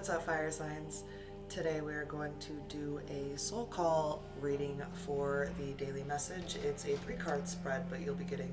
What's up, fire signs? Today we are going to do a soul call reading for the daily message. It's a 3 card spread, but you'll be getting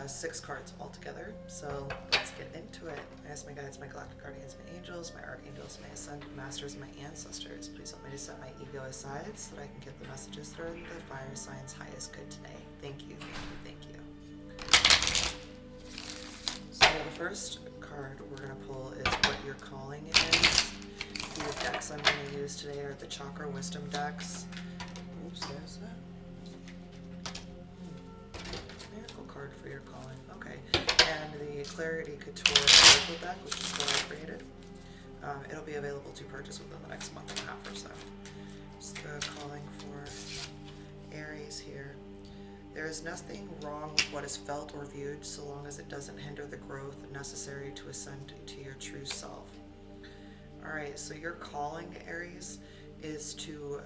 6 cards altogether. So let's get into it. I ask my guides, my galactic guardians, my angels, my archangels, my ascended masters, and my ancestors. Please help me to set my ego aside so that I can get the messages that are in the fire signs' highest good today. Thank you, thank you, thank you. So the first card we're going to pull is what your calling is. The decks I'm going to use today are the Chakra Wisdom decks. Oops, there's that. Miracle card for your calling. Okay. And the Clarity Couture Oracle deck, which is what I created. It'll be available to purchase within the next month and a half or so. Just the calling for Aries here. There is nothing wrong with what is felt or viewed so long as it doesn't hinder the growth necessary to ascend to your true self. Alright, so your calling, Aries, is to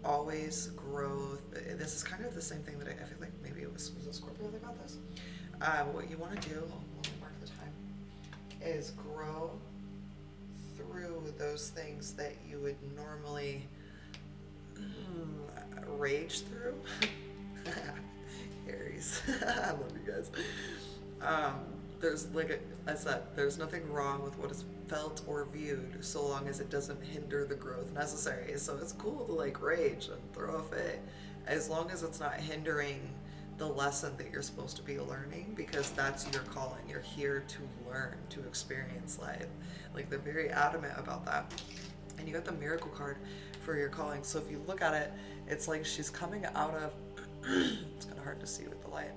always grow. This is kind of the same thing that I feel like maybe it was a Scorpio that got this. What you want to do, let me mark the time, is grow through those things that you would normally rage through. Aries. I love you guys. There's, like I said, there's nothing wrong with what is felt or viewed so long as it doesn't hinder the growth necessary. So it's cool to like rage and throw a fit as long as it's not hindering the lesson that you're supposed to be learning, because that's your calling. You're here to learn, to experience life. Like, they're very adamant about that. And you got the Miracle card for your calling. So if you look at it, it's like she's coming out of it's kind of hard to see with the light.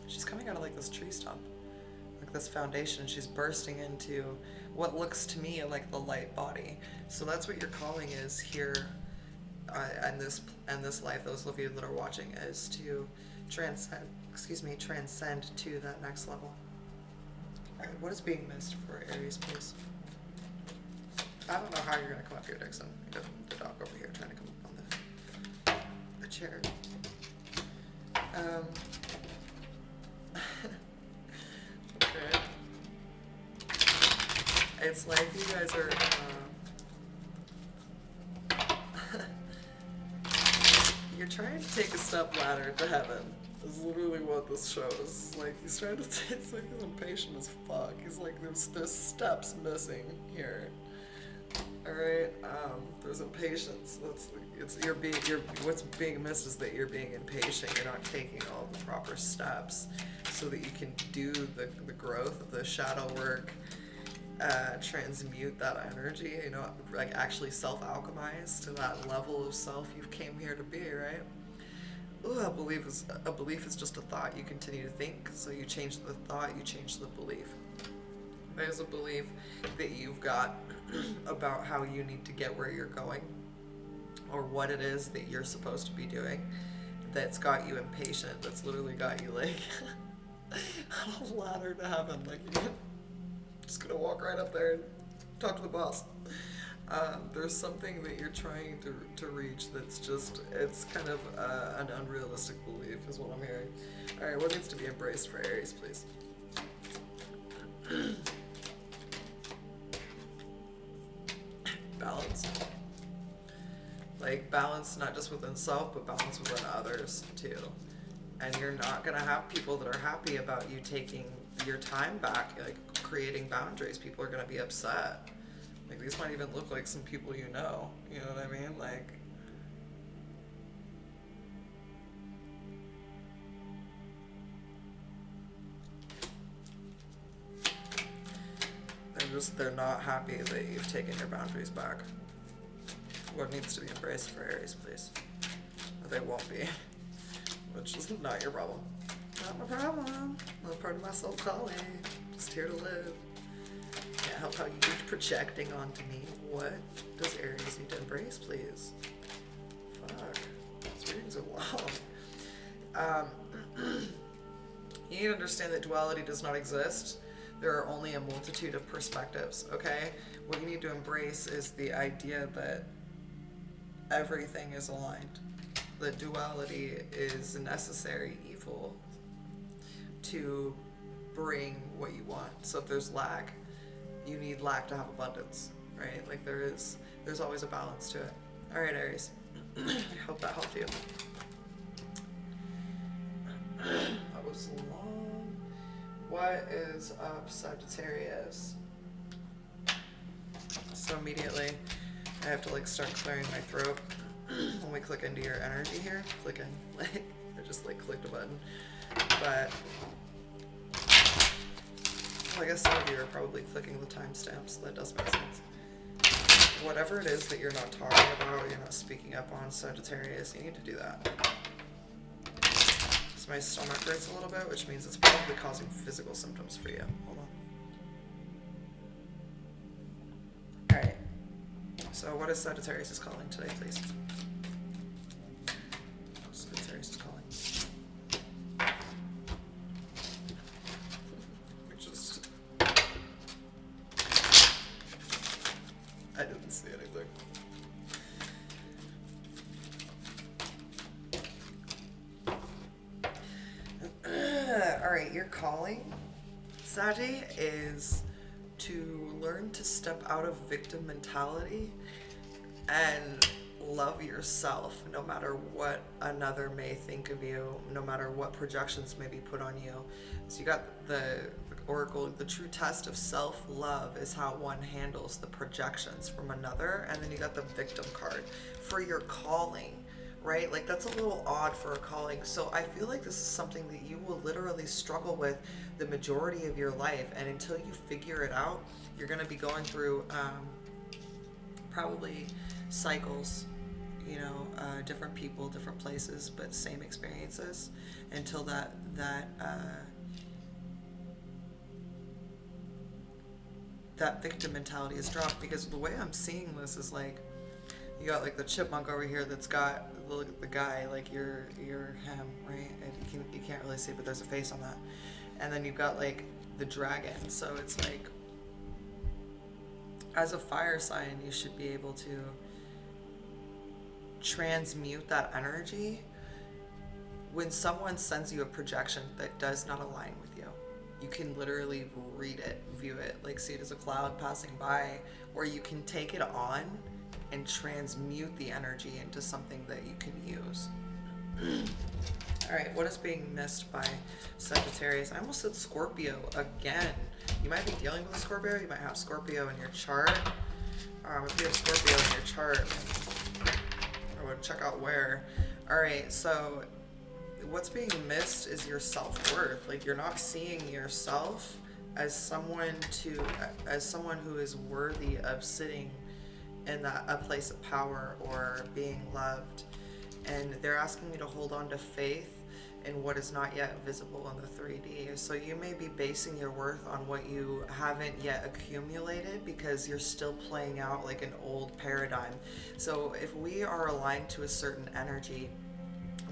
She's coming out of like this tree stump, like this foundation, and she's bursting into what looks to me like the light body. So that's what your calling is here, and this life. Those of you that are watching, is to transcend to that next level. All right, what is being missed for Aries, please? I don't know how you're gonna come up here, Dixon. You got the dog over here trying to come up on the chair. Okay. It's like you guys are, you're trying to take a step ladder to heaven, is literally what this shows. Like, he's trying to, it's like he's impatient as fuck. He's like, there's steps missing here. Alright, there's impatience. What's being missed is that you're being impatient. You're not taking all the proper steps so that you can do the growth of the shadow work, transmute that energy, like actually self-alchemize to that level of self you came here to be, right? Ooh, a belief is just a thought you continue to think, so you change the thought, you change the belief. There's a belief that you've got about how you need to get where you're going, or what it is that you're supposed to be doing, that's got you impatient, that's literally got you like on a ladder to heaven. Like, you're just gonna walk right up there and talk to the boss. There's something that you're trying to reach that's just, it's kind of an unrealistic belief is what I'm hearing. Alright, what needs to be embraced for Aries, please? Balance. Like, balance not just within self, but balance within others too. And you're not gonna have people that are happy about you taking your time back, like creating boundaries. People are gonna be upset. Like, these might even look like some people you know what I mean? Like, they're not happy that you've taken your boundaries back. What needs to be embraced for Aries, please? Or they won't be. Which is not your problem. Not my problem. Not part of my soul calling. Just here to live. Can't help how you keep projecting onto me. What does Aries need to embrace, please? Fuck. These readings are long. You need to understand that duality does not exist. There are only a multitude of perspectives, okay? What you need to embrace is the idea that everything is aligned. That duality is a necessary evil to bring what you want. So if there's lack, you need lack to have abundance, right? Like there's always a balance to it. All right, Aries. I hope that helped you. That was long. What is up, Sagittarius? So immediately, I have to like start clearing my throat when we click into your energy here. Click in, like I just like clicked a button, but well, I guess some of you are probably clicking the timestamps. So that does make sense. Whatever it is that you're not talking about, or you're not speaking up on, Sagittarius, you need to do that. So my stomach hurts a little bit, which means it's probably causing physical symptoms for you. Hold on. Alright. So what is Sagittarius calling today, please? Sagittarius is calling. I didn't see anything. Alright, your calling, Saggy, is to learn to step out of victim mentality and love yourself no matter what another may think of you, no matter what projections may be put on you. So you got the Oracle, the true test of self-love is how one handles the projections from another, and then you got the victim card for your calling, right? Like that's a little odd for a calling. So I feel like this is something that you will literally struggle with the majority of your life, and until you figure it out, you're going to be going through probably cycles, you know, different people, different places, but same experiences until that victim mentality is dropped. Because the way I'm seeing this is like you got like the chipmunk over here that's got the guy, like you're him, right? And you can't really see, but there's a face on that. And then you've got like the dragon. So it's like, as a fire sign, you should be able to transmute that energy when someone sends you a projection that does not align with you. You can literally read it, view it, like see it as a cloud passing by, or you can take it on and transmute the energy into something that you can use. All right, what is being missed by Sagittarius? I almost said Scorpio again. You might be dealing with a Scorpio. You might have Scorpio in your chart. If you have Scorpio in your chart, I would check out where. All right, so what's being missed is your self-worth. Like you're not seeing yourself as someone who is worthy of sitting in a place of power or being loved. And they're asking you to hold on to faith in what is not yet visible in the 3D. So you may be basing your worth on what you haven't yet accumulated because you're still playing out like an old paradigm. So if we are aligned to a certain energy,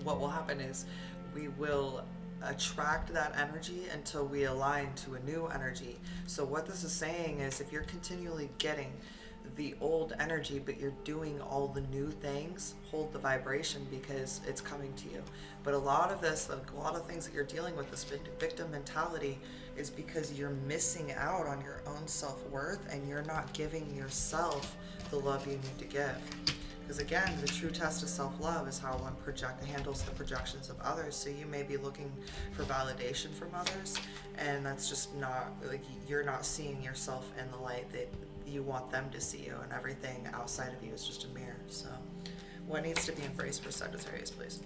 what will happen is we will attract that energy until we align to a new energy. So what this is saying is if you're continually getting the old energy but you're doing all the new things, hold the vibration because it's coming to you. But a lot of this, like a lot of things that you're dealing with, this victim mentality, is because you're missing out on your own self-worth and you're not giving yourself the love you need to give. Because again, the true test of self-love is how one handles the projections of others. So you may be looking for validation from others, and that's just not, like, you're not seeing yourself in the light that you want them to see you, and everything outside of you is just a mirror. So what needs to be embraced for Sagittarius, please?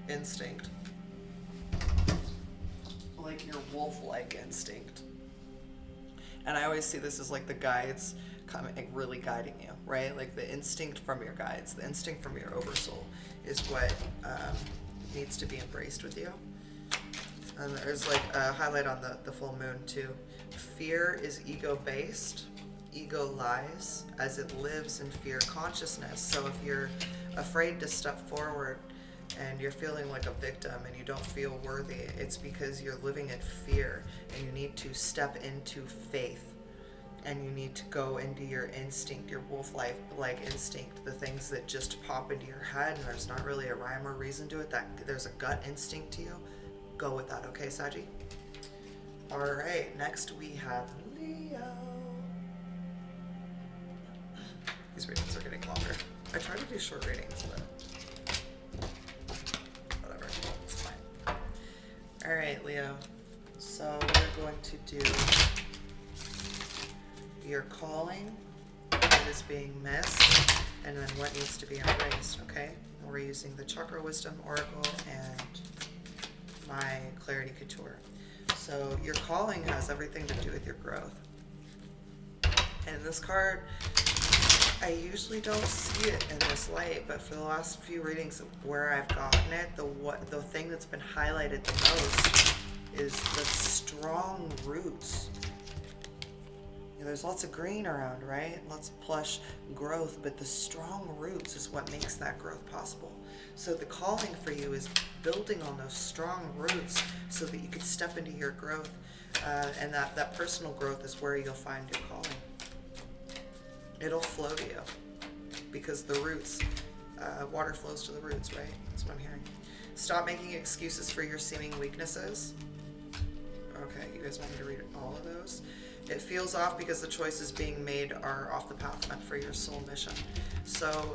Instinct. Like your wolf-like instinct. And I always see this as like the guides coming, like really guiding you, right? Like the instinct from your guides, the instinct from your oversoul is what needs to be embraced with you. And there's like a highlight on the full moon too. Fear is ego-based. Ego lies as it lives in fear consciousness. So if you're afraid to step forward and you're feeling like a victim and you don't feel worthy, it's because you're living in fear, and you need to step into faith, and you need to go into your instinct, your wolf-like instinct, the things that just pop into your head and there's not really a rhyme or reason to it, that there's a gut instinct to you. Go with that, okay, Saji? All right, next we have Leo. These readings are getting longer. I try to do short readings, but whatever, it's fine. All right, Leo. So we're going to do your calling, what is being missed, and then what needs to be embraced, okay? We're using the Chakra Wisdom Oracle and my Clarity Couture. So your calling has everything to do with your growth. And this card, I usually don't see it in this light, but for the last few readings where I've gotten it, the thing that's been highlighted the most is the strong roots. You know, there's lots of green around, right? Lots of plush growth, but the strong roots is what makes that growth possible. So the calling for you is building on those strong roots so that you can step into your growth, and that personal growth is where you'll find your calling. It'll flow to you because the roots, water flows to the roots, right? That's what I'm hearing. Stop making excuses for your seeming weaknesses. Okay, you guys want me to read all of those? It feels off because the choices being made are off the path meant for your soul mission. So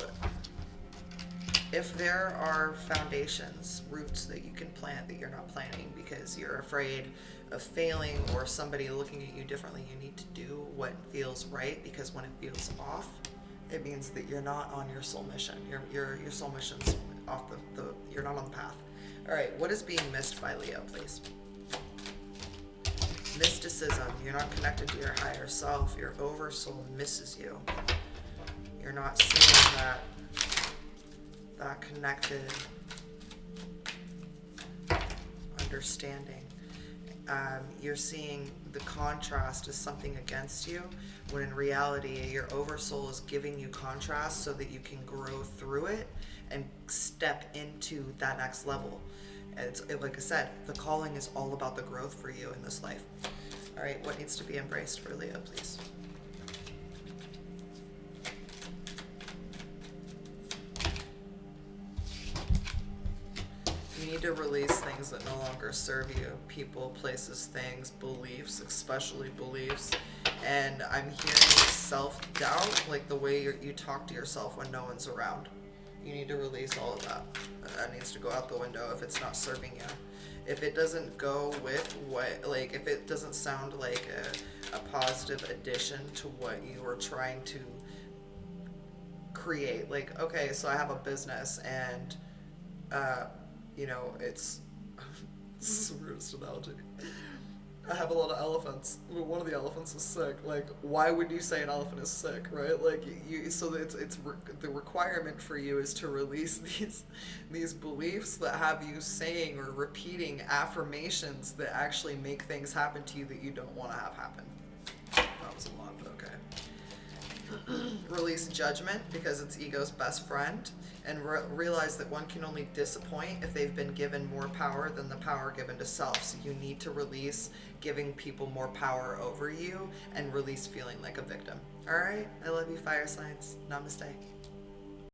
if there are foundations, roots that you can plant that you're not planting because you're afraid of failing or somebody looking at you differently, you need to do what feels right, because when it feels off, it means that you're not on your soul mission. Your soul mission's off you're not on the path. All right, what is being missed by Leo, please? Mysticism. You're not connected to your higher self. Your oversoul misses you. You're not seeing that connected understanding. You're seeing the contrast as something against you, when in reality your oversoul is giving you contrast so that you can grow through it and step into that next level. Like I said, the calling is all about the growth for you in this life. All right, what needs to be embraced for Leo, please? You need to release things that no longer serve you. People, places, things, beliefs, especially beliefs. And I'm hearing self-doubt, like the way you talk to yourself when no one's around. You need to release all of that. That needs to go out the window if it's not serving you. If it doesn't go with if it doesn't sound like a positive addition to what you are trying to create. Like, okay, so I have a business and, it's, this is the weirdest analogy. I have a lot of elephants. One of the elephants is sick. Like, why would you say an elephant is sick, right? Like, the requirement for you is to release these beliefs that have you saying or repeating affirmations that actually make things happen to you that you don't want to have happen. That was a lot, but okay. Release judgment because it's ego's best friend, and realize that one can only disappoint if they've been given more power than the power given to self. So you need to release giving people more power over you and release feeling like a victim. All right, I love you, fire signs. Namaste.